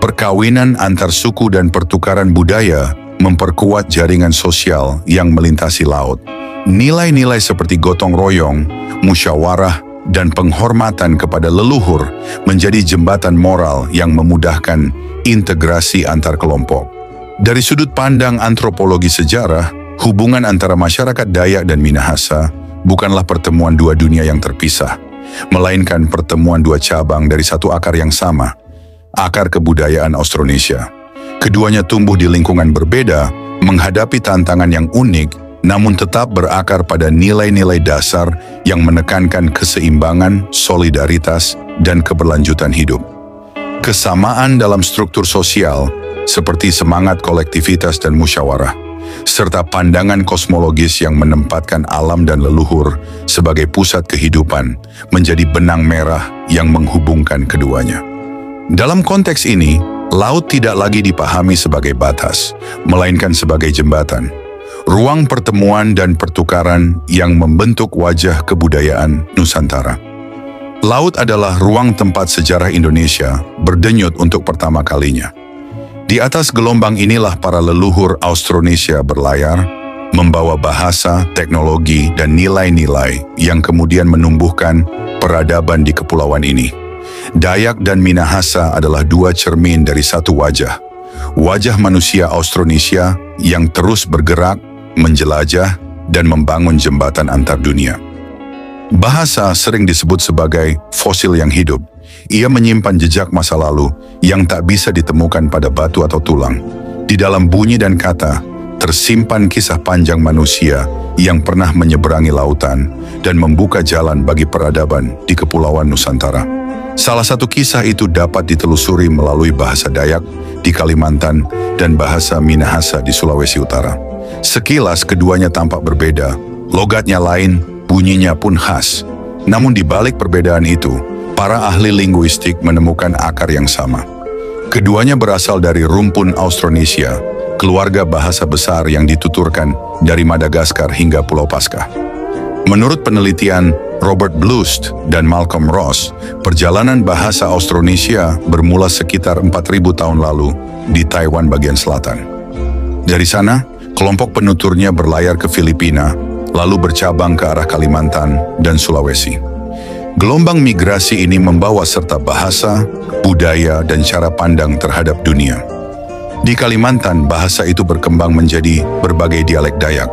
Perkawinan antar suku dan pertukaran budaya memperkuat jaringan sosial yang melintasi laut. Nilai-nilai seperti gotong royong, musyawarah, dan penghormatan kepada leluhur menjadi jembatan moral yang memudahkan integrasi antar kelompok. Dari sudut pandang antropologi sejarah, hubungan antara masyarakat Dayak dan Minahasa bukanlah pertemuan dua dunia yang terpisah, melainkan pertemuan dua cabang dari satu akar yang sama, akar kebudayaan Austronesia. Keduanya tumbuh di lingkungan berbeda, menghadapi tantangan yang unik, namun tetap berakar pada nilai-nilai dasar yang menekankan keseimbangan, solidaritas, dan keberlanjutan hidup. Kesamaan dalam struktur sosial, seperti semangat kolektivitas dan musyawarah, serta pandangan kosmologis yang menempatkan alam dan leluhur sebagai pusat kehidupan menjadi benang merah yang menghubungkan keduanya. Dalam konteks ini, laut tidak lagi dipahami sebagai batas, melainkan sebagai jembatan, ruang pertemuan dan pertukaran yang membentuk wajah kebudayaan Nusantara. Laut adalah ruang tempat sejarah Indonesia berdenyut untuk pertama kalinya. Di atas gelombang inilah para leluhur Austronesia berlayar, membawa bahasa, teknologi, dan nilai-nilai yang kemudian menumbuhkan peradaban di kepulauan ini. Dayak dan Minahasa adalah dua cermin dari satu wajah. Wajah manusia Austronesia yang terus bergerak, menjelajah, dan membangun jembatan antar dunia. Bahasa sering disebut sebagai fosil yang hidup. Ia menyimpan jejak masa lalu yang tak bisa ditemukan pada batu atau tulang. Di dalam bunyi dan kata, tersimpan kisah panjang manusia yang pernah menyeberangi lautan dan membuka jalan bagi peradaban di Kepulauan Nusantara. Salah satu kisah itu dapat ditelusuri melalui bahasa Dayak di Kalimantan dan bahasa Minahasa di Sulawesi Utara. Sekilas keduanya tampak berbeda, logatnya lain, bunyinya pun khas. Namun di balik perbedaan itu, para ahli linguistik menemukan akar yang sama. Keduanya berasal dari rumpun Austronesia, keluarga bahasa besar yang dituturkan dari Madagaskar hingga Pulau Paskah. Menurut penelitian Robert Blust dan Malcolm Ross, perjalanan bahasa Austronesia bermula sekitar 4.000 tahun lalu di Taiwan bagian selatan. Dari sana, kelompok penuturnya berlayar ke Filipina, lalu bercabang ke arah Kalimantan dan Sulawesi. Gelombang migrasi ini membawa serta bahasa, budaya, dan cara pandang terhadap dunia. Di Kalimantan, bahasa itu berkembang menjadi berbagai dialek Dayak.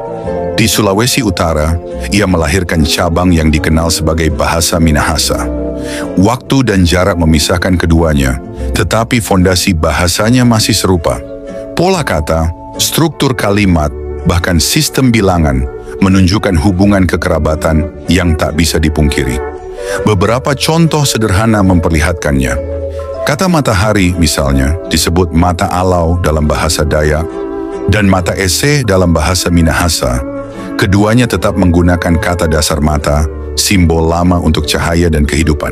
Di Sulawesi Utara, ia melahirkan cabang yang dikenal sebagai bahasa Minahasa. Waktu dan jarak memisahkan keduanya, tetapi fondasi bahasanya masih serupa. Pola kata, struktur kalimat, bahkan sistem bilangan menunjukkan hubungan kekerabatan yang tak bisa dipungkiri. Beberapa contoh sederhana memperlihatkannya. Kata matahari misalnya disebut mata alau dalam bahasa Dayak dan mata ese dalam bahasa Minahasa. Keduanya tetap menggunakan kata dasar mata, simbol lama untuk cahaya dan kehidupan.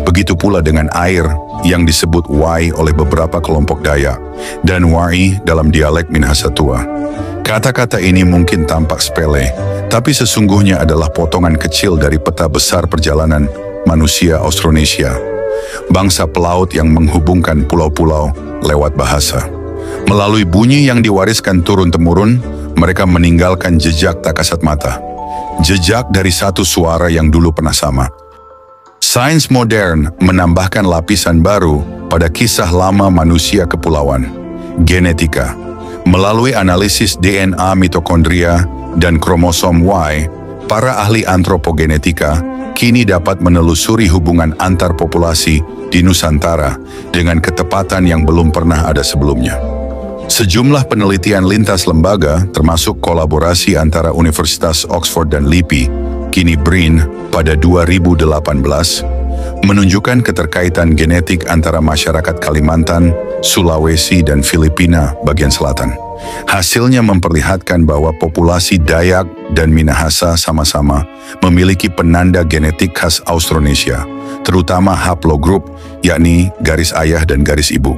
Begitu pula dengan air yang disebut wai oleh beberapa kelompok Dayak dan wai dalam dialek Minahasa tua. Kata-kata ini mungkin tampak sepele, tapi sesungguhnya adalah potongan kecil dari peta besar perjalanan manusia Austronesia, bangsa pelaut yang menghubungkan pulau-pulau lewat bahasa. Melalui bunyi yang diwariskan turun-temurun, mereka meninggalkan jejak tak kasat mata. Jejak dari satu suara yang dulu pernah sama. Sains modern menambahkan lapisan baru pada kisah lama manusia kepulauan, genetika. Melalui analisis DNA mitokondria dan kromosom Y, para ahli antropogenetika kini dapat menelusuri hubungan antar populasi di Nusantara dengan ketepatan yang belum pernah ada sebelumnya. Sejumlah penelitian lintas lembaga, termasuk kolaborasi antara Universitas Oxford dan LIPI, kini BRIN pada 2018, menunjukkan keterkaitan genetik antara masyarakat Kalimantan, Sulawesi, dan Filipina bagian selatan. Hasilnya memperlihatkan bahwa populasi Dayak dan Minahasa sama-sama memiliki penanda genetik khas Austronesia, terutama haplogrup, yakni garis ayah dan garis ibu.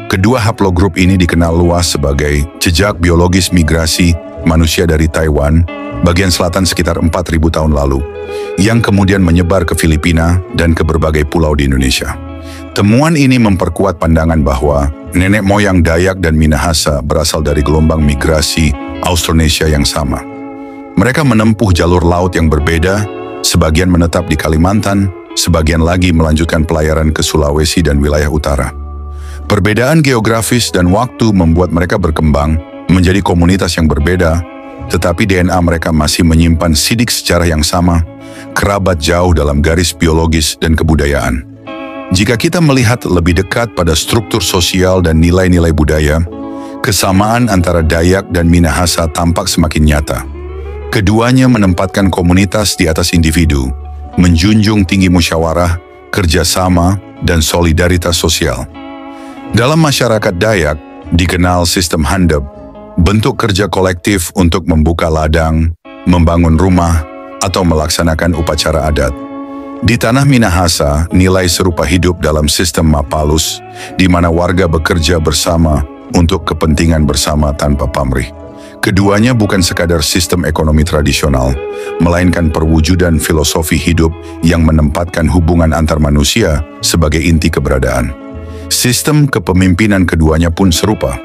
Kedua haplogrup ini dikenal luas sebagai jejak biologis migrasi manusia dari Taiwan, bagian selatan sekitar 4.000 tahun lalu, yang kemudian menyebar ke Filipina dan ke berbagai pulau di Indonesia. Temuan ini memperkuat pandangan bahwa nenek moyang Dayak dan Minahasa berasal dari gelombang migrasi Austronesia yang sama. Mereka menempuh jalur laut yang berbeda, sebagian menetap di Kalimantan, sebagian lagi melanjutkan pelayaran ke Sulawesi dan wilayah utara. Perbedaan geografis dan waktu membuat mereka berkembang menjadi komunitas yang berbeda, tetapi DNA mereka masih menyimpan sidik sejarah yang sama, kerabat jauh dalam garis biologis dan kebudayaan. Jika kita melihat lebih dekat pada struktur sosial dan nilai-nilai budaya, kesamaan antara Dayak dan Minahasa tampak semakin nyata. Keduanya menempatkan komunitas di atas individu, menjunjung tinggi musyawarah, kerjasama, dan solidaritas sosial. Dalam masyarakat Dayak, dikenal sistem handap, bentuk kerja kolektif untuk membuka ladang, membangun rumah, atau melaksanakan upacara adat. Di tanah Minahasa, nilai serupa hidup dalam sistem mapalus, di mana warga bekerja bersama untuk kepentingan bersama tanpa pamrih. Keduanya bukan sekadar sistem ekonomi tradisional, melainkan perwujudan filosofi hidup yang menempatkan hubungan antar manusia sebagai inti keberadaan. Sistem kepemimpinan keduanya pun serupa.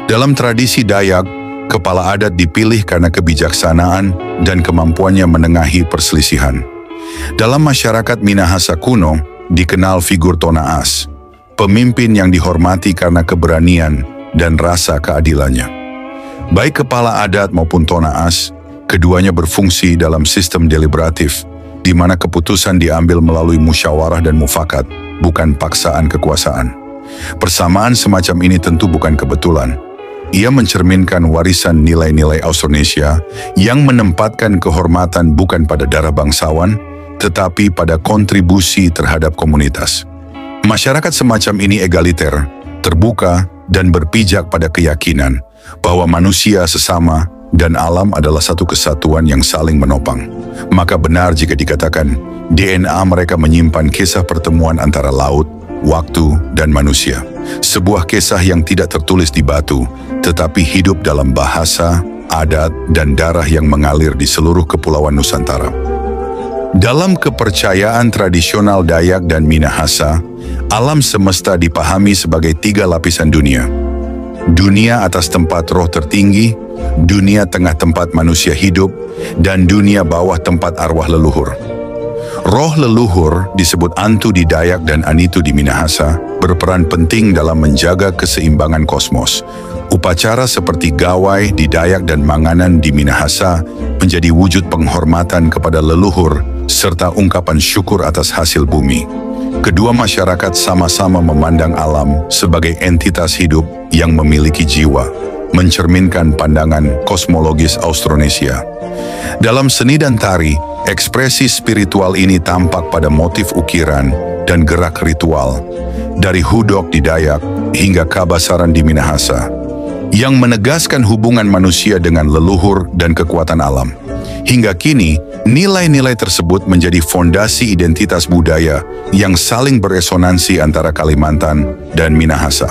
Dalam tradisi Dayak, kepala adat dipilih karena kebijaksanaan dan kemampuannya menengahi perselisihan. Dalam masyarakat Minahasa kuno, dikenal figur Tonaas, pemimpin yang dihormati karena keberanian dan rasa keadilannya. Baik kepala adat maupun Tonaas, keduanya berfungsi dalam sistem deliberatif, di mana keputusan diambil melalui musyawarah dan mufakat, bukan paksaan kekuasaan. Persamaan semacam ini tentu bukan kebetulan. Ia mencerminkan warisan nilai-nilai Austronesia yang menempatkan kehormatan bukan pada darah bangsawan, tetapi pada kontribusi terhadap komunitas. Masyarakat semacam ini egaliter, terbuka, dan berpijak pada keyakinan bahwa manusia sesama dan alam adalah satu kesatuan yang saling menopang. Maka benar jika dikatakan DNA mereka menyimpan kisah pertemuan antara laut, waktu, dan manusia. Sebuah kisah yang tidak tertulis di batu, tetapi hidup dalam bahasa, adat, dan darah yang mengalir di seluruh kepulauan Nusantara. Dalam kepercayaan tradisional Dayak dan Minahasa, alam semesta dipahami sebagai 3 lapisan dunia. Dunia atas tempat roh tertinggi, dunia tengah tempat manusia hidup, dan dunia bawah tempat arwah leluhur. Roh leluhur disebut Antu di Dayak dan Anitu di Minahasa berperan penting dalam menjaga keseimbangan kosmos. Upacara seperti gawai di Dayak dan Manganan di Minahasa menjadi wujud penghormatan kepada leluhur serta ungkapan syukur atas hasil bumi. Kedua masyarakat sama-sama memandang alam sebagai entitas hidup yang memiliki jiwa, mencerminkan pandangan kosmologis Austronesia. Dalam seni dan tari, ekspresi spiritual ini tampak pada motif ukiran dan gerak ritual, dari hudok di Dayak hingga kabasaran di Minahasa, yang menegaskan hubungan manusia dengan leluhur dan kekuatan alam. Hingga kini, nilai-nilai tersebut menjadi fondasi identitas budaya yang saling beresonansi antara Kalimantan dan Minahasa.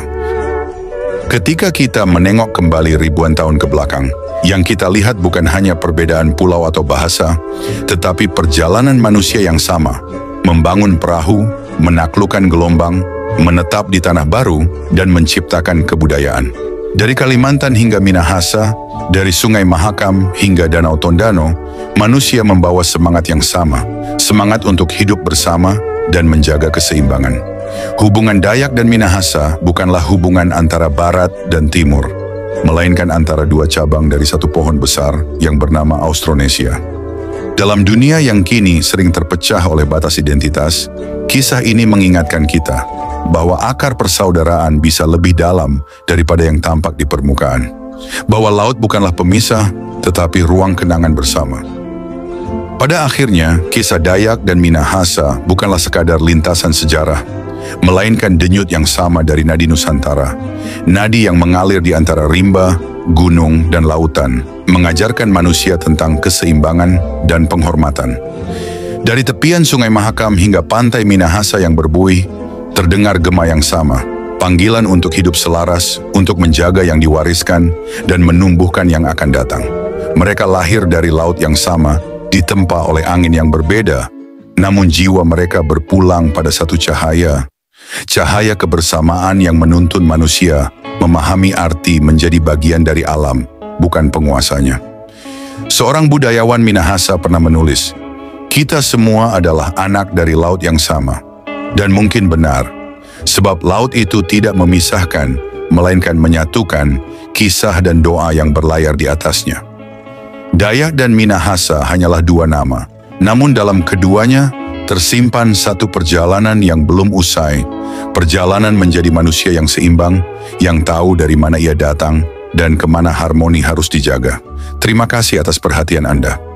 Ketika kita menengok kembali ribuan tahun ke belakang, yang kita lihat bukan hanya perbedaan pulau atau bahasa, tetapi perjalanan manusia yang sama, membangun perahu, menaklukkan gelombang, menetap di tanah baru, dan menciptakan kebudayaan. Dari Kalimantan hingga Minahasa, dari Sungai Mahakam hingga Danau Tondano, manusia membawa semangat yang sama, semangat untuk hidup bersama dan menjaga keseimbangan. Hubungan Dayak dan Minahasa bukanlah hubungan antara Barat dan Timur, melainkan antara dua cabang dari satu pohon besar yang bernama Austronesia. Dalam dunia yang kini sering terpecah oleh batas identitas, kisah ini mengingatkan kita bahwa akar persaudaraan bisa lebih dalam daripada yang tampak di permukaan. Bahwa laut bukanlah pemisah, tetapi ruang kenangan bersama. Pada akhirnya, kisah Dayak dan Minahasa bukanlah sekadar lintasan sejarah, melainkan denyut yang sama dari nadi Nusantara. Nadi yang mengalir di antara rimba, gunung, dan lautan, mengajarkan manusia tentang keseimbangan dan penghormatan. Dari tepian Sungai Mahakam hingga pantai Minahasa yang berbuih, terdengar gema yang sama, panggilan untuk hidup selaras, untuk menjaga yang diwariskan, dan menumbuhkan yang akan datang. Mereka lahir dari laut yang sama, ditempa oleh angin yang berbeda, namun jiwa mereka berpulang pada satu cahaya. Cahaya kebersamaan yang menuntun manusia memahami arti menjadi bagian dari alam, bukan penguasanya. Seorang budayawan Minahasa pernah menulis, "Kita semua adalah anak dari laut yang sama." Dan mungkin benar, sebab laut itu tidak memisahkan, melainkan menyatukan kisah dan doa yang berlayar di atasnya. Dayak dan Minahasa hanyalah dua nama, namun dalam keduanya tersimpan satu perjalanan yang belum usai, perjalanan menjadi manusia yang seimbang, yang tahu dari mana ia datang dan kemana harmoni harus dijaga. Terima kasih atas perhatian Anda.